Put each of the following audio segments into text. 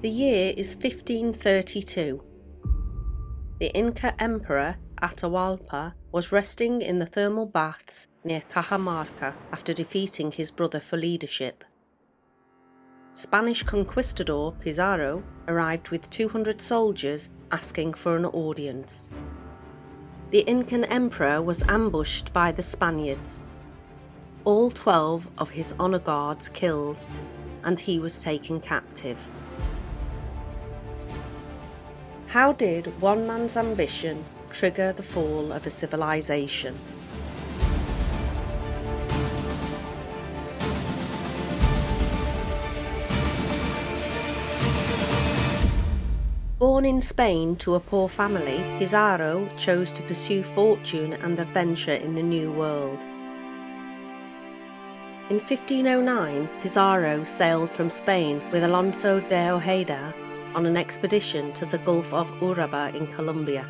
The year is 1532. The Inca Emperor Atahualpa was resting in the thermal baths near Cajamarca after defeating his brother for leadership. Spanish conquistador Pizarro arrived with 200 soldiers asking for an audience. The Incan emperor was ambushed by the Spaniards. All 12 of his honor guards killed, and he was taken captive. How did one man's ambition trigger the fall of a civilization? Born in Spain to a poor family, Pizarro chose to pursue fortune and adventure in the New World. In 1509, Pizarro sailed from Spain with Alonso de Ojeda on an expedition to the Gulf of Urabá in Colombia.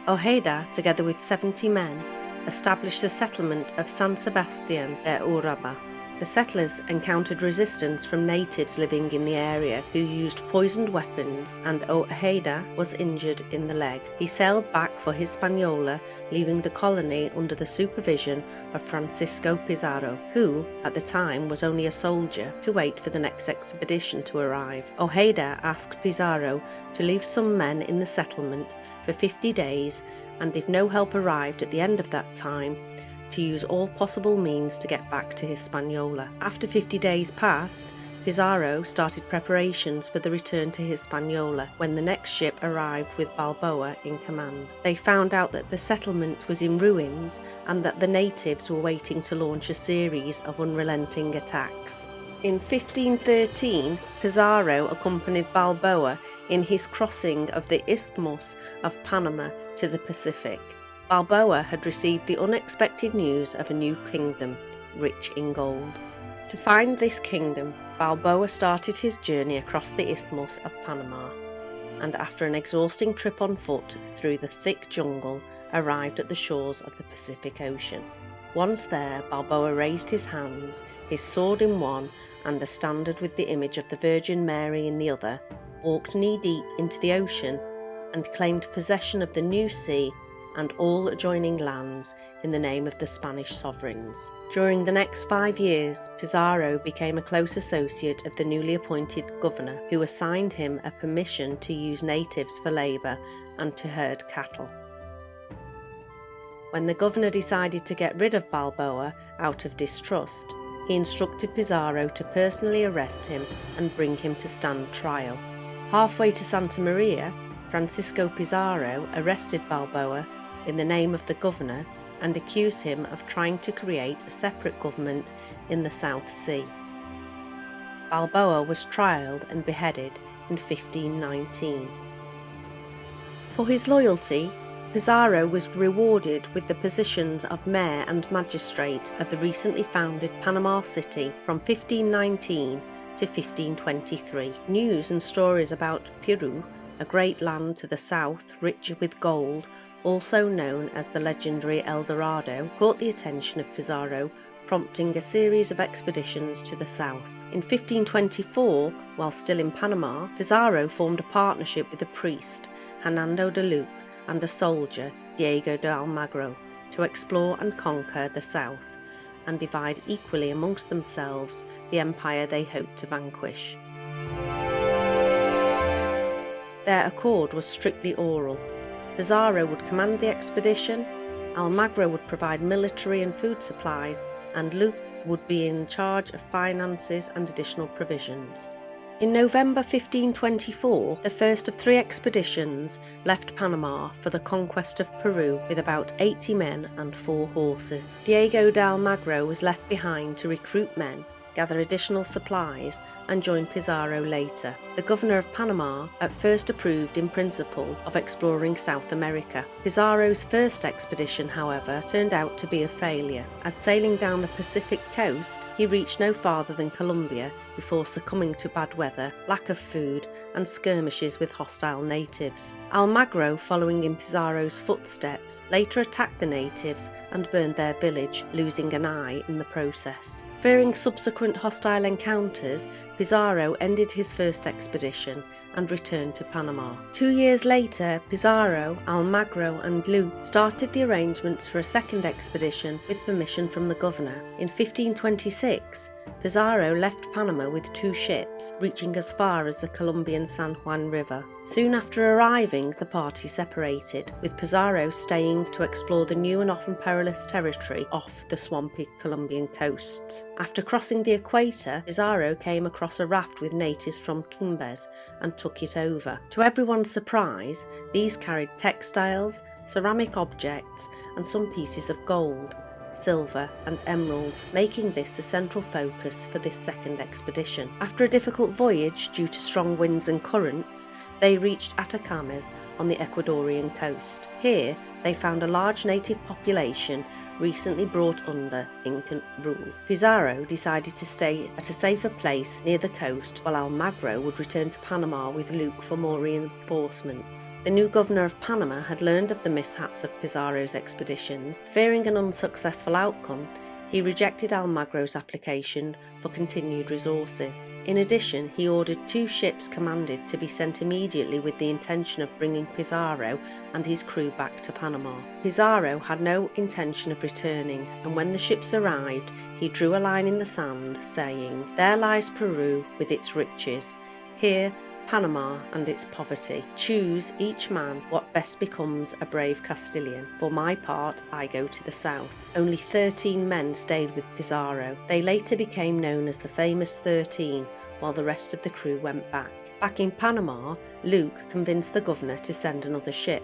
Ojeda, together with 70 men, established the settlement of San Sebastián de Urabá. The settlers encountered resistance from natives living in the area who used poisoned weapons, and Ojeda was injured in the leg. He sailed back for Hispaniola, leaving the colony under the supervision of Francisco Pizarro, who, at the time, was only a soldier, to wait for the next expedition to arrive. Ojeda asked Pizarro to leave some men in the settlement for 50 days, and if no help arrived at the end of that time, to use all possible means to get back to Hispaniola. After 50 days passed, Pizarro started preparations for the return to Hispaniola when the next ship arrived with Balboa in command. They found out that the settlement was in ruins and that the natives were waiting to launch a series of unrelenting attacks. In 1513, Pizarro accompanied Balboa in his crossing of the Isthmus of Panama to the Pacific. Balboa had received the unexpected news of a new kingdom, rich in gold. To find this kingdom, Balboa started his journey across the Isthmus of Panama, and after an exhausting trip on foot through the thick jungle, arrived at the shores of the Pacific Ocean. Once there, Balboa raised his hands, his sword in one and a standard with the image of the Virgin Mary in the other, walked knee-deep into the ocean, and claimed possession of the new sea and all adjoining lands in the name of the Spanish sovereigns. During the next 5 years, Pizarro became a close associate of the newly appointed governor, who assigned him a permission to use natives for labour and to herd cattle. When the governor decided to get rid of Balboa out of distrust, he instructed Pizarro to personally arrest him and bring him to stand trial. Halfway to Santa Maria, Francisco Pizarro arrested Balboa in the name of the governor and accused him of trying to create a separate government in the South Sea. Balboa was trialled and beheaded in 1519. For his loyalty, Pizarro was rewarded with the positions of mayor and magistrate of the recently founded Panama City from 1519 to 1523. News and stories about Peru, a great land to the south rich with gold, also known as the legendary El Dorado, caught the attention of Pizarro, prompting a series of expeditions to the south. In 1524, while still in Panama, Pizarro formed a partnership with a priest, Hernando de Luque, and a soldier, Diego de Almagro, to explore and conquer the south, and divide equally amongst themselves the empire they hoped to vanquish. Their accord was strictly oral. Pizarro would command the expedition, Almagro would provide military and food supplies, and Luque would be in charge of finances and additional provisions. In November 1524, the first of 3 expeditions left Panama for the conquest of Peru with about 80 men and 4 horses. Diego de Almagro was left behind to recruit men, gather additional supplies, and join Pizarro later. The governor of Panama at first approved in principle of exploring South America. Pizarro's first expedition, however, turned out to be a failure, as sailing down the Pacific coast, he reached no farther than Colombia before succumbing to bad weather, lack of food, and skirmishes with hostile natives. Almagro, following in Pizarro's footsteps, later attacked the natives and burned their village, losing an eye in the process. Fearing subsequent hostile encounters, Pizarro ended his first expedition and returned to Panama. 2 years later, Pizarro, Almagro and Luke started the arrangements for a second expedition with permission from the governor. In 1526, Pizarro left Panama with 2 ships, reaching as far as the Colombian San Juan River. Soon after arriving, the party separated, with Pizarro staying to explore the new and often perilous territory off the swampy Colombian coasts. After crossing the equator, Pizarro came across a raft with natives from Tumbes and took it over. To everyone's surprise, these carried textiles, ceramic objects, and some pieces of gold, silver and emeralds, making this the central focus for this second expedition. After a difficult voyage due to strong winds and currents, they reached Atacames on the Ecuadorian coast. Here they found a large native population recently brought under Incan rule. Pizarro decided to stay at a safer place near the coast, while Almagro would return to Panama with Luke for more reinforcements. The new governor of Panama had learned of the mishaps of Pizarro's expeditions. Fearing an unsuccessful outcome, he rejected Almagro's application for continued resources. In addition, he ordered 2 ships commanded to be sent immediately with the intention of bringing Pizarro and his crew back to Panama. Pizarro had no intention of returning, and when the ships arrived, he drew a line in the sand, saying, "There lies Peru with its riches. Here Panama and its poverty. Choose each man what best becomes a brave Castilian. For my part, I go to the south." Only 13 men stayed with Pizarro. They later became known as the famous 13, while the rest of the crew went back. Back in Panama, Luke convinced the governor to send another ship,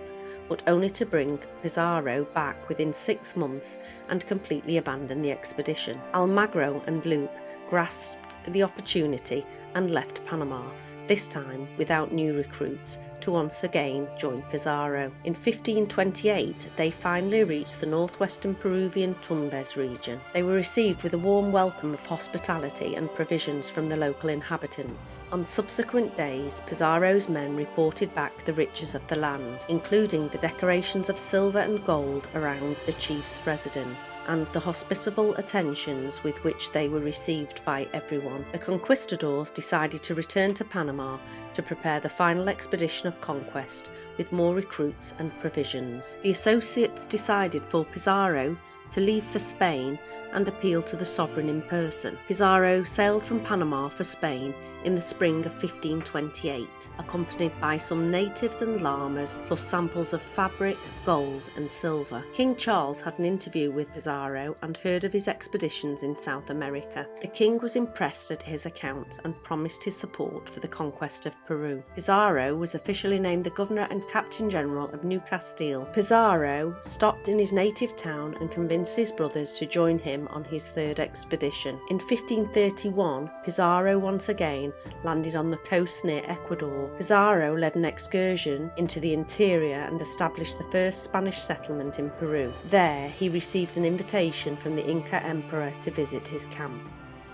but only to bring Pizarro back within 6 months and completely abandon the expedition. Almagro and Luke grasped the opportunity and left Panama, this time without new recruits, to once again join Pizarro. In 1528, they finally reached the northwestern Peruvian Tumbes region. They were received with a warm welcome of hospitality and provisions from the local inhabitants. On subsequent days, Pizarro's men reported back the riches of the land, including the decorations of silver and gold around the chief's residence, and the hospitable attentions with which they were received by everyone. The conquistadors decided to return to Panama to prepare the final expedition of conquest with more recruits and provisions. The associates decided for Pizarro to leave for Spain and appeal to the sovereign in person. Pizarro sailed from Panama for Spain in the spring of 1528, accompanied by some natives and llamas, plus samples of fabric, gold and silver. King Charles had an interview with Pizarro and heard of his expeditions in South America. The king was impressed at his accounts and promised his support for the conquest of Peru. Pizarro was officially named the governor and captain general of New Castile. Pizarro stopped in his native town and convinced his brothers to join him on his third expedition. In 1531, Pizarro once again landed on the coast near Ecuador. Pizarro led an excursion into the interior and established the first Spanish settlement in Peru. There, he received an invitation from the Inca emperor to visit his camp.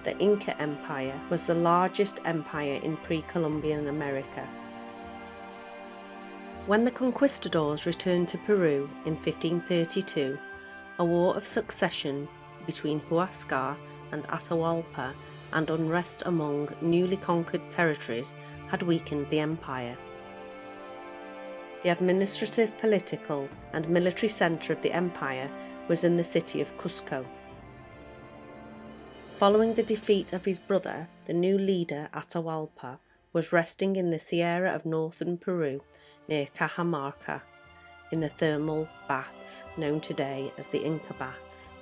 The Inca Empire was the largest empire in pre-Columbian America. When the conquistadors returned to Peru in 1532, a war of succession between Huascar and Atahualpa and unrest among newly conquered territories had weakened the empire. The administrative, political and military centre of the empire was in the city of Cusco. Following the defeat of his brother, the new leader Atahualpa was resting in the Sierra of northern Peru near Cajamarca in the thermal baths known today as the Inca baths.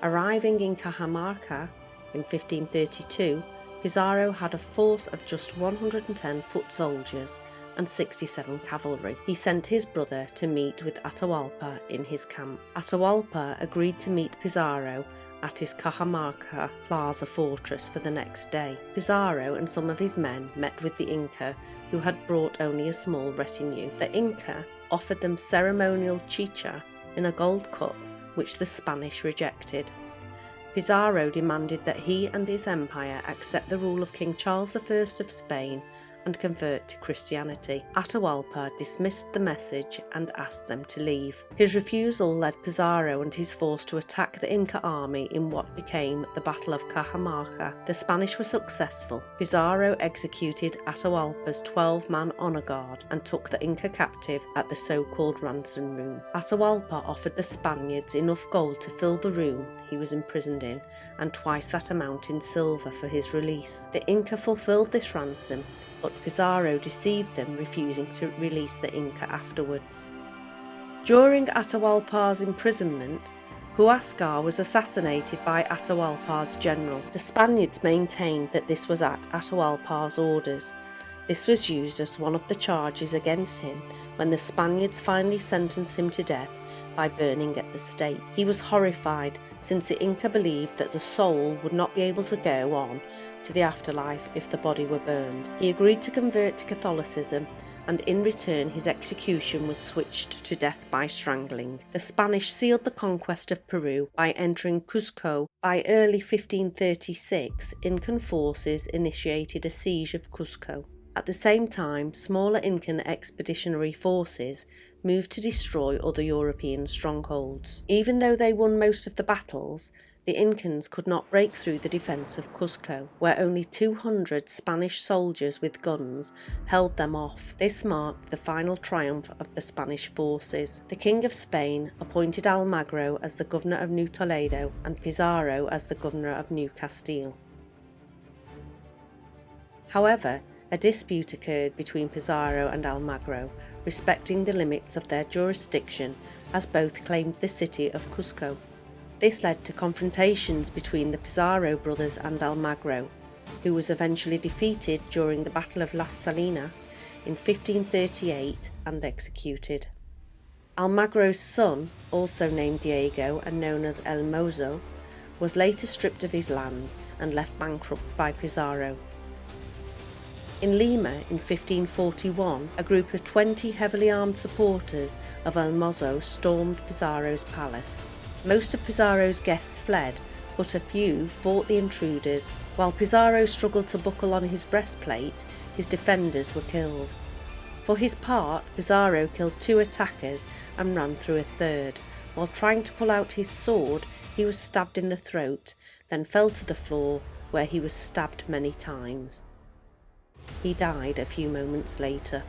Arriving in Cajamarca in 1532, Pizarro had a force of just 110 foot soldiers and 67 cavalry. He sent his brother to meet with Atahualpa in his camp. Atahualpa agreed to meet Pizarro at his Cajamarca Plaza fortress for the next day. Pizarro and some of his men met with the Inca, who had brought only a small retinue. The Inca offered them ceremonial chicha in a gold cup, which the Spanish rejected. Pizarro demanded that he and his empire accept the rule of King Charles I of Spain and convert to Christianity. Atahualpa dismissed the message and asked them to leave. His refusal led Pizarro and his force to attack the Inca army in what became the Battle of Cajamarca. The Spanish were successful. Pizarro executed Atahualpa's 12-man honor guard and took the Inca captive at the so-called ransom room. Atahualpa offered the Spaniards enough gold to fill the room he was imprisoned in, and twice that amount in silver for his release. The Inca fulfilled this ransom, but Pizarro deceived them, refusing to release the Inca afterwards. During Atahualpa's imprisonment, Huascar was assassinated by Atahualpa's general. The Spaniards maintained that this was at Atahualpa's orders. This was used as one of the charges against him when the Spaniards finally sentenced him to death by burning at the stake. He was horrified, since the Inca believed that the soul would not be able to go on to the afterlife if the body were burned. He agreed to convert to Catholicism, and in return his execution was switched to death by strangling. The Spanish sealed the conquest of Peru by entering Cuzco. By early 1536, Incan forces initiated a siege of Cuzco. At the same time, smaller Incan expeditionary forces moved to destroy other European strongholds. Even though they won most of the battles, the Incans could not break through the defence of Cuzco, where only 200 Spanish soldiers with guns held them off. This marked the final triumph of the Spanish forces. The King of Spain appointed Almagro as the governor of New Toledo and Pizarro as the governor of New Castile. However, a dispute occurred between Pizarro and Almagro respecting the limits of their jurisdiction, as both claimed the city of Cuzco. This led to confrontations between the Pizarro brothers and Almagro, who was eventually defeated during the Battle of Las Salinas in 1538 and executed. Almagro's son, also named Diego and known as El Mozo, was later stripped of his land and left bankrupt by Pizarro. In Lima in 1541, a group of 20 heavily armed supporters of El Mozo stormed Pizarro's palace. Most of Pizarro's guests fled, but a few fought the intruders. While Pizarro struggled to buckle on his breastplate, his defenders were killed. For his part, Pizarro killed 2 attackers and ran through a third. While trying to pull out his sword, he was stabbed in the throat, then fell to the floor, where he was stabbed many times. He died a few moments later.